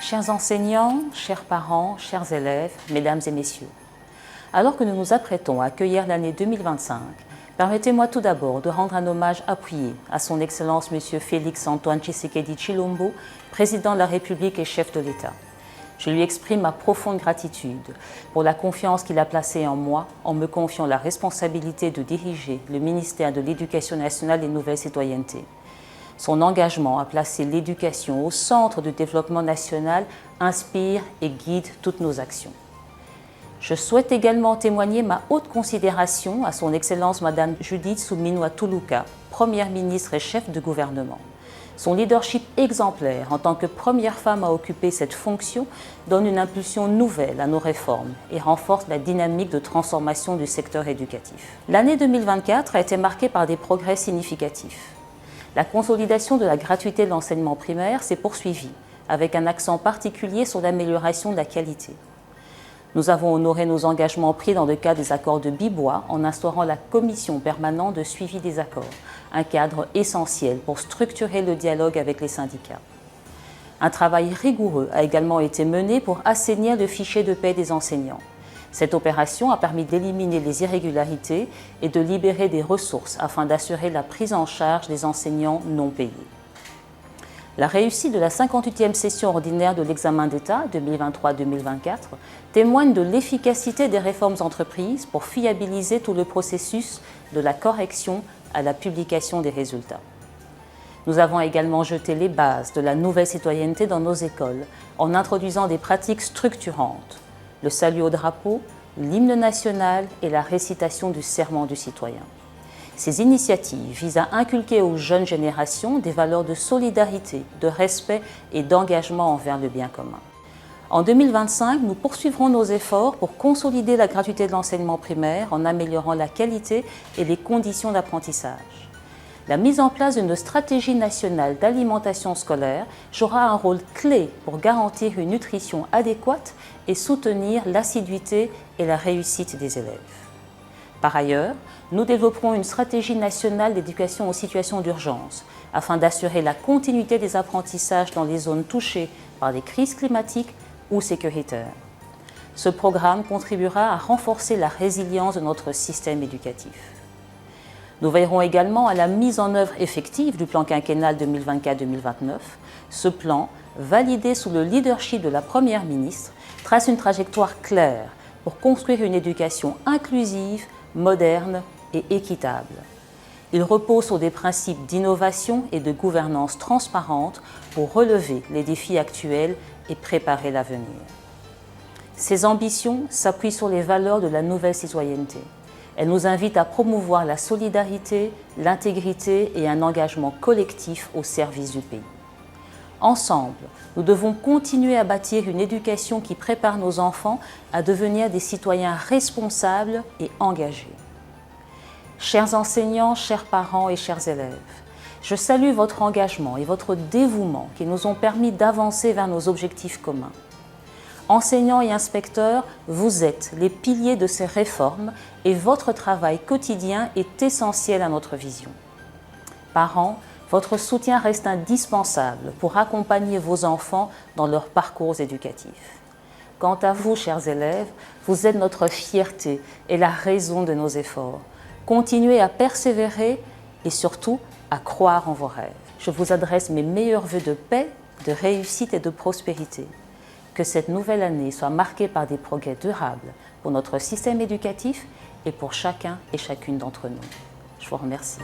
Chers enseignants, chers parents, chers élèves, mesdames et messieurs, alors que nous nous apprêtons à accueillir l'année 2025, permettez-moi tout d'abord de rendre un hommage appuyé à son Excellence M. Félix-Antoine Tshisekedi Tshilombo, Président de la République et chef de l'État. Je lui exprime ma profonde gratitude pour la confiance qu'il a placée en moi en me confiant la responsabilité de diriger le ministère de l'Éducation nationale et Nouvelle Citoyenneté. Son engagement à placer l'éducation au centre du développement national inspire et guide toutes nos actions. Je souhaite également témoigner ma haute considération à son Excellence Madame Judith Suminwa Tuluka, Première ministre et chef de gouvernement. Son leadership exemplaire en tant que première femme à occuper cette fonction donne une impulsion nouvelle à nos réformes et renforce la dynamique de transformation du secteur éducatif. L'année 2024 a été marquée par des progrès significatifs. La consolidation de la gratuité de l'enseignement primaire s'est poursuivie, avec un accent particulier sur l'amélioration de la qualité. Nous avons honoré nos engagements pris dans le cadre des accords de Bibois en instaurant la commission permanente de suivi des accords, un cadre essentiel pour structurer le dialogue avec les syndicats. Un travail rigoureux a également été mené pour assainir le fichier de paie des enseignants. Cette opération a permis d'éliminer les irrégularités et de libérer des ressources afin d'assurer la prise en charge des enseignants non payés. La réussite de la 58e session ordinaire de l'examen d'État 2023-2024 témoigne de l'efficacité des réformes entreprises pour fiabiliser tout le processus de la correction à la publication des résultats. Nous avons également jeté les bases de la nouvelle citoyenneté dans nos écoles en introduisant des pratiques structurantes, le salut au drapeau, l'hymne national et la récitation du serment du citoyen. Ces initiatives visent à inculquer aux jeunes générations des valeurs de solidarité, de respect et d'engagement envers le bien commun. En 2025, nous poursuivrons nos efforts pour consolider la gratuité de l'enseignement primaire en améliorant la qualité et les conditions d'apprentissage. La mise en place d'une stratégie nationale d'alimentation scolaire jouera un rôle clé pour garantir une nutrition adéquate et soutenir l'assiduité et la réussite des élèves. Par ailleurs, nous développerons une stratégie nationale d'éducation aux situations d'urgence afin d'assurer la continuité des apprentissages dans les zones touchées par des crises climatiques ou sécuritaires. Ce programme contribuera à renforcer la résilience de notre système éducatif. Nous veillerons également à la mise en œuvre effective du plan quinquennal 2024-2029. Ce plan, validé sous le leadership de la Première ministre, trace une trajectoire claire pour construire une éducation inclusive, moderne et équitable. Il repose sur des principes d'innovation et de gouvernance transparente pour relever les défis actuels et préparer l'avenir. Ces ambitions s'appuient sur les valeurs de la nouvelle citoyenneté. Elles nous invitent à promouvoir la solidarité, l'intégrité et un engagement collectif au service du pays. Ensemble, nous devons continuer à bâtir une éducation qui prépare nos enfants à devenir des citoyens responsables et engagés. Chers enseignants, chers parents et chers élèves, je salue votre engagement et votre dévouement qui nous ont permis d'avancer vers nos objectifs communs. Enseignants et inspecteurs, vous êtes les piliers de ces réformes et votre travail quotidien est essentiel à notre vision. Parents, votre soutien reste indispensable pour accompagner vos enfants dans leurs parcours éducatifs. Quant à vous, chers élèves, vous êtes notre fierté et la raison de nos efforts. Continuez à persévérer et surtout à croire en vos rêves. Je vous adresse mes meilleurs vœux de paix, de réussite et de prospérité. Que cette nouvelle année soit marquée par des progrès durables pour notre système éducatif et pour chacun et chacune d'entre nous. Je vous remercie.